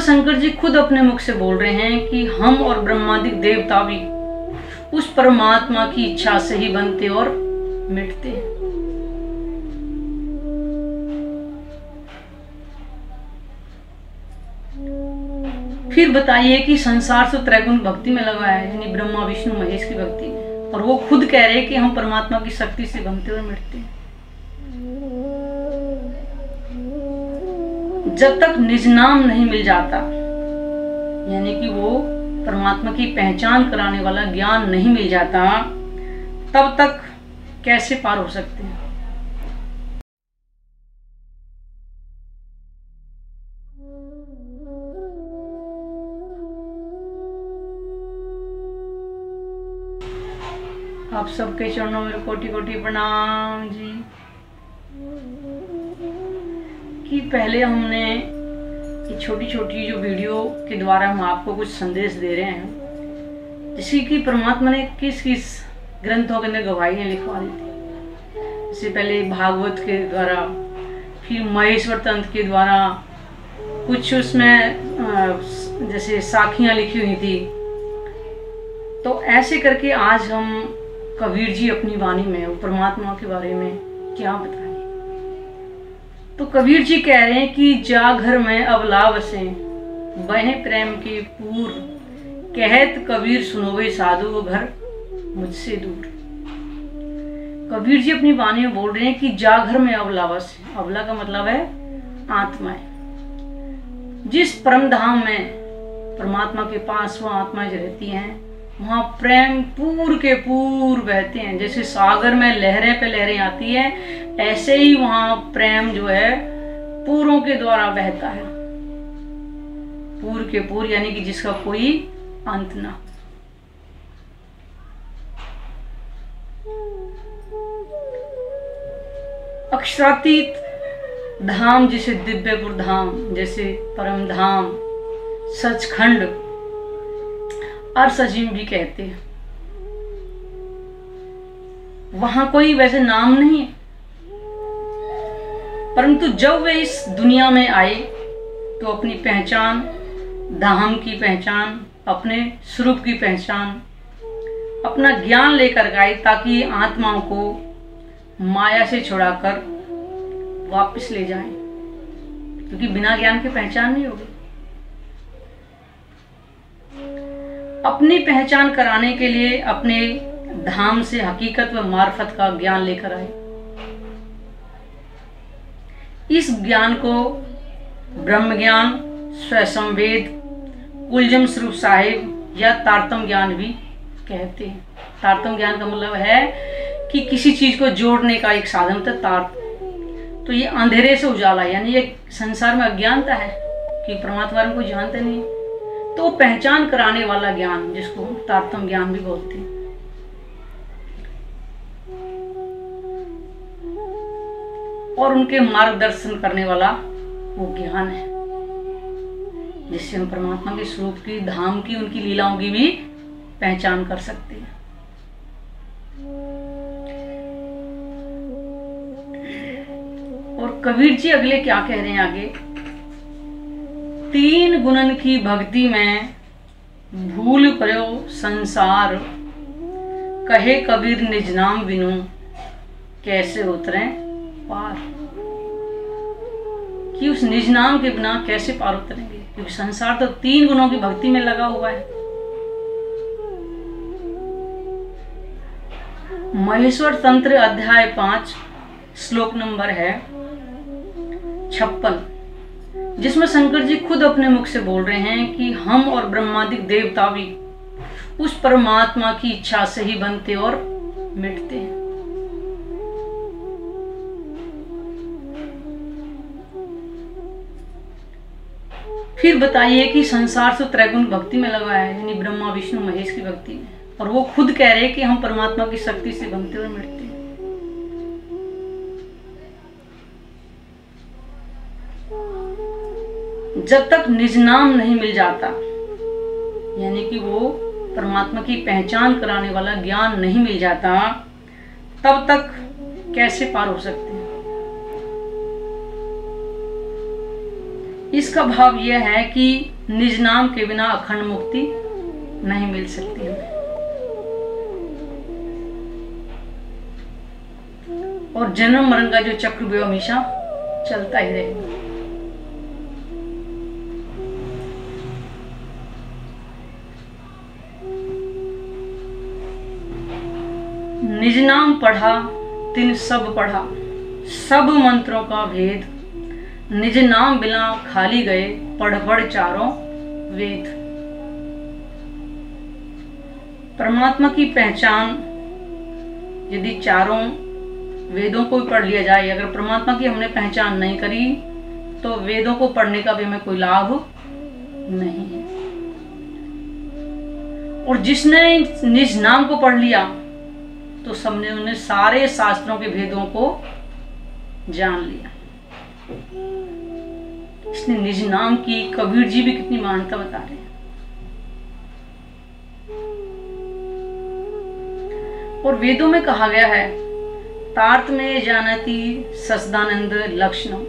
शंकर जी खुद अपने मुख से बोल रहे हैं कि हम और ब्रह्मादिक देवता भी उस परमात्मा की इच्छा से ही बनते और मिटते हैं। फिर बताइए कि संसार तो त्रैगुण भक्ति में लगा है, यानी ब्रह्मा विष्णु महेश की भक्ति में, और वो खुद कह रहे हैं कि हम परमात्मा की शक्ति से बनते और मिटते हैं। जब तक निज नाम नहीं मिल जाता, यानी कि वो परमात्मा की पहचान कराने वाला ज्ञान नहीं मिल जाता, तब तक कैसे पार हो सकते हैं। आप सबके चरणों में कोटि कोटि प्रणाम जी। कि पहले हमने ये छोटी छोटी जो वीडियो के द्वारा हम आपको कुछ संदेश दे रहे हैं, जैसे कि परमात्मा ने किस किस ग्रंथों के अंदर गवाहियाँ लिखवा दी थी। इससे पहले भागवत के द्वारा, फिर महेश्वर तंत्र के द्वारा, कुछ उसमें जैसे साखियाँ लिखी हुई थी। तो ऐसे करके आज हम कबीर जी अपनी वाणी में वो परमात्मा के बारे में क्या बताएं। तो कबीर जी कह रहे हैं कि जा घर में अब लावसे बहे प्रेम के पूर, कहत कबीर सुनोवे साधु वो घर मुझसे दूर। कबीर जी अपनी वाणी में बोल रहे हैं कि जा घर में अबलावस, अबला का मतलब है आत्माएं। जिस परम धाम में परमात्मा के पास वो आत्माएं रहती हैं, वहां प्रेम पूर के पूर बहते हैं। जैसे सागर में लहरें पे लहरें आती है, ऐसे ही वहां प्रेम जो है पूरों के द्वारा बहता है। पूर के पूर यानी कि जिसका कोई अंत ना। अक्षरातीत धाम जिसे दिव्यपुर धाम, जैसे परम धाम, सचखंड, अर्श अजीम भी कहते हैं। वहां कोई वैसे नाम नहीं है, परंतु जब वे इस दुनिया में आए तो अपनी पहचान, धाम की पहचान, अपने स्वरूप की पहचान, अपना ज्ञान लेकर आए, ताकि आत्माओं को माया से छुड़ाकर वापस ले जाएं, क्योंकि बिना ज्ञान के पहचान नहीं होगी। अपनी पहचान कराने के लिए अपने धाम से हकीकत व मार्फत का ज्ञान लेकर आए। इस ज्ञान को ब्रह्म ज्ञान, स्वसंवेद, कुलजम स्वरूप साहिब या तारतम ज्ञान भी कहते हैं। तारतम ज्ञान का मतलब है कि किसी चीज को जोड़ने का एक साधन था तार। तो ये अंधेरे से उजाला, यानी ये संसार में अज्ञानता है कि परमात्मा को जानते नहीं, तो पहचान कराने वाला ज्ञान, जिसको तारतम ज्ञान भी बोलते हैं। और उनके मार्गदर्शन करने वाला वो ज्ञान है, जिससे हम परमात्मा के स्वरूप की, धाम की, उनकी लीलाओं की भी पहचान कर सकते हैं। और कबीर जी अगले क्या कह रहे हैं आगे, तीन गुणन की भक्ति में भूल पड़ो संसार, कहे कबीर निज नाम बिनु कैसे उतरे पार। कि उस निज नाम के बिना कैसे पार उतरेंगे, क्योंकि संसार तो तीन गुणों की भक्ति में लगा हुआ है। महेश्वर तंत्र अध्याय 5 श्लोक नंबर है 56, जिसमें शंकर जी खुद अपने मुख से बोल रहे हैं कि हम और ब्रह्मादिक देवता भी उस परमात्मा की इच्छा से ही बनते और मिटते हैं। फिर बताइए कि संसार तो त्रैगुण भक्ति में लगा है, यानी ब्रह्मा विष्णु महेश की भक्ति में, और वो खुद कह रहे हैं कि हम परमात्मा की शक्ति से बनते और मिटते हैं। जब तक निज नाम नहीं मिल जाता, यानी कि वो परमात्मा की पहचान कराने वाला ज्ञान नहीं मिल जाता, तब तक कैसे पार हो सकते हैं। इसका भाव यह है कि निज नाम के बिना अखंड मुक्ति नहीं मिल सकती हमें, और जन्म मरण का जो चक्रव्यूह हमेशा चलता ही रहेगा। निज नाम पढ़ा तिन सब पढ़ा, सब मंत्रों का भेद, निज नाम बिना खाली गए, पढ़ पढ़ चारों वेद। परमात्मा की पहचान यदि चारों वेदों को भी पढ़ लिया जाए, अगर परमात्मा की हमने पहचान नहीं करी तो वेदों को पढ़ने का भी हमें कोई लाभ नहीं है। और जिसने निज नाम को पढ़ लिया तो सबने उन्हें सारे शास्त्रों के भेदों को जान लिया। इसने निज नाम की कबीर जी भी कितनी महानता बता रहे हैं। और वेदों में कहा गया है तार्त में जानती ससदानंद लक्षणम,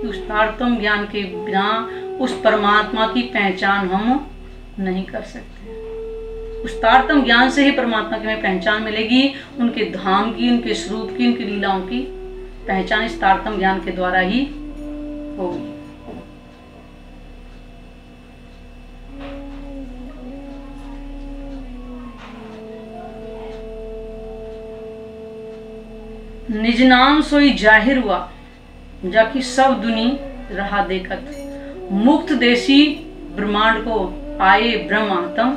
कि उस तारतम ज्ञान के बिना उस परमात्मा की पहचान हम नहीं कर सकते। उस तारतम ज्ञान से ही परमात्मा की हमें पहचान मिलेगी, उनके धाम की, उनके स्वरूप की, उनकी लीलाओं की पहचान इस तारतम ज्ञान के द्वारा ही होगी। निज नाम सोई जाहिर हुआ, जाकि सब दुनी रहा देखत, मुक्त देशी ब्रह्मांड को आए ब्रह्मात्म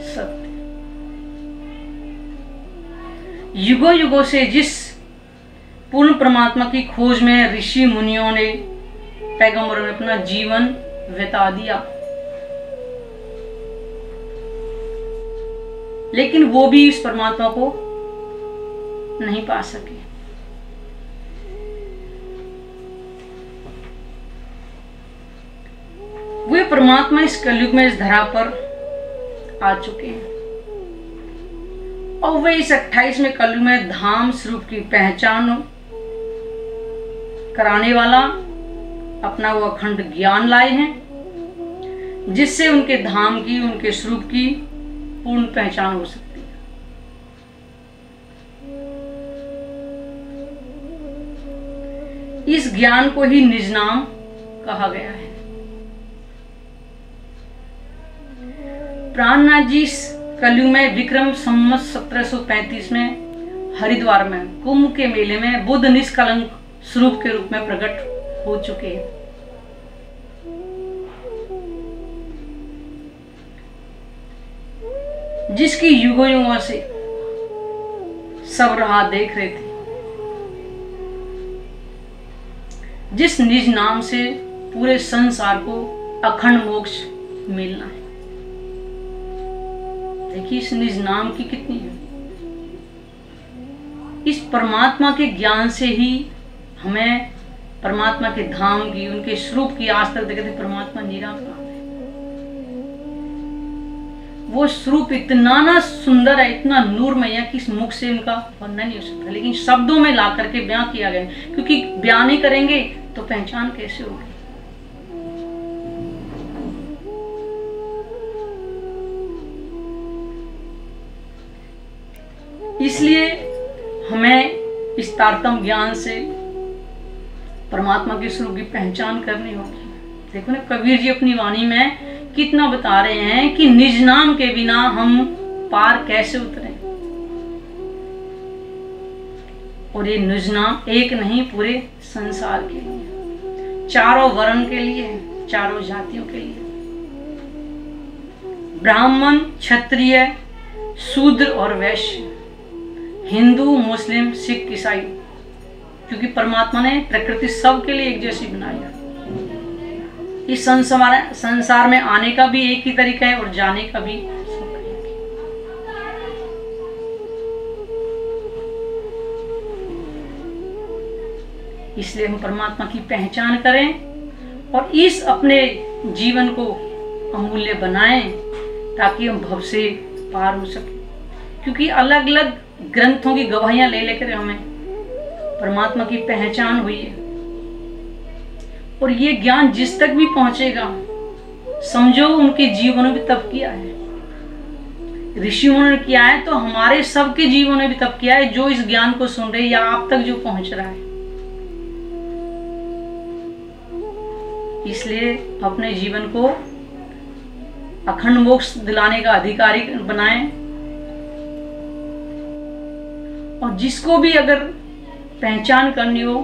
सत्य। युगों युगों से जिस पूर्ण परमात्मा की खोज में ऋषि मुनियों ने, पैगंबरों ने अपना जीवन बिता दिया, लेकिन वो भी इस परमात्मा को नहीं पा सके। वे परमात्मा इस कलयुग में इस धरा पर आ चुके हैं, और वे इस 28वें कलयुग में धाम स्वरूप की पहचान कराने वाला अपना वो अखंड ज्ञान लाए हैं, जिससे उनके धाम की, उनके स्वरूप की पूर्ण पहचान हो सकती है। इस ज्ञान को ही निज नाम कहा गया है। प्राणनाथ जी कलयुग में विक्रम संवत 1735 में हरिद्वार में कुंभ के मेले में बुद्ध निष्कलंक स्वरूप के रूप में प्रकट हो चुके हैं। जिसकी युगों युगों से सब राह देख रहे थे, जिस निज नाम से पूरे संसार को अखंड मोक्ष मिलना है। देखिए इस निज नाम की कितनी है। इस परमात्मा के ज्ञान से ही हमें परमात्मा के धाम की, उनके स्वरूप की आज तक देखते परमात्मा निराकार है। वो स्वरूप इतना ना सुंदर है, इतना नूरमय है कि इस मुख से उनका वर्णन नहीं हो सकता, लेकिन शब्दों में ला करके बयां किया गया, क्योंकि बयान नहीं करेंगे तो पहचान कैसे होगी। इसलिए हमें इस तारतम ज्ञान से परमात्मा के स्वरूप की पहचान करनी होगी। देखो ना कबीर जी अपनी वाणी में कितना बता रहे हैं कि निज नाम के बिना हम पार कैसे उतरे। और ये निज नाम एक नहीं, पूरे संसार के लिए, चारों वर्ण के लिए, चारों जातियों के लिए, ब्राह्मण, क्षत्रिय, शूद्र और वैश्य, हिंदू, मुस्लिम, सिख, ईसाई, क्योंकि परमात्मा ने प्रकृति सबके लिए एक जैसी बनाई है। इस संसार में आने का भी एक ही तरीका है और जाने का भी सबका एक ही। इसलिए हम परमात्मा की पहचान करें और इस अपने जीवन को अमूल्य बनाएं, ताकि हम भव से पार हो सके। क्योंकि अलग अलग ग्रंथों की गवाहियां ले लेकर हमें परमात्मा की पहचान हुई है, और ये ज्ञान जिस तक भी पहुंचेगा, समझो उनके जीवन में भी तप किया है, ऋषियों ने किया है, तो हमारे सबके जीवन में भी तप किया है, जो इस ज्ञान को सुन रहे या आप तक जो पहुंच रहा है। इसलिए अपने जीवन को अखंड मोक्ष दिलाने का अधिकारी बनाएं, और जिसको भी अगर पहचान करनी हो,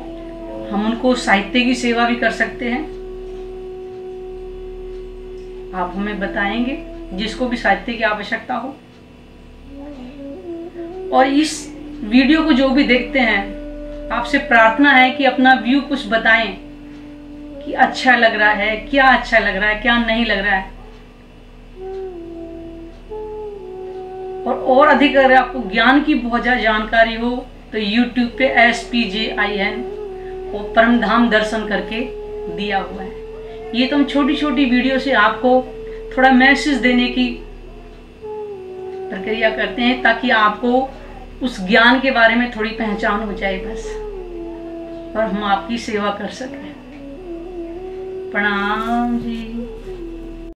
हम उनको साहित्य की सेवा भी कर सकते हैं। आप हमें बताएंगे जिसको भी साहित्य की आवश्यकता हो। और इस वीडियो को जो भी देखते हैं, आपसे प्रार्थना है कि अपना व्यू कुछ बताएं कि अच्छा लग रहा है, क्या अच्छा लग रहा है, क्या नहीं लग रहा है। और अधिक अगर आपको ज्ञान की बहुत ज्यादा जानकारी हो तो YouTube पे SPJIN और परम धाम दर्शन करके दिया हुआ है। ये तो हम छोटी छोटी वीडियो से आपको थोड़ा मैसेज देने की प्रक्रिया करते हैं, ताकि आपको उस ज्ञान के बारे में थोड़ी पहचान हो जाए बस, और हम आपकी सेवा कर सकें। प्रणाम जी।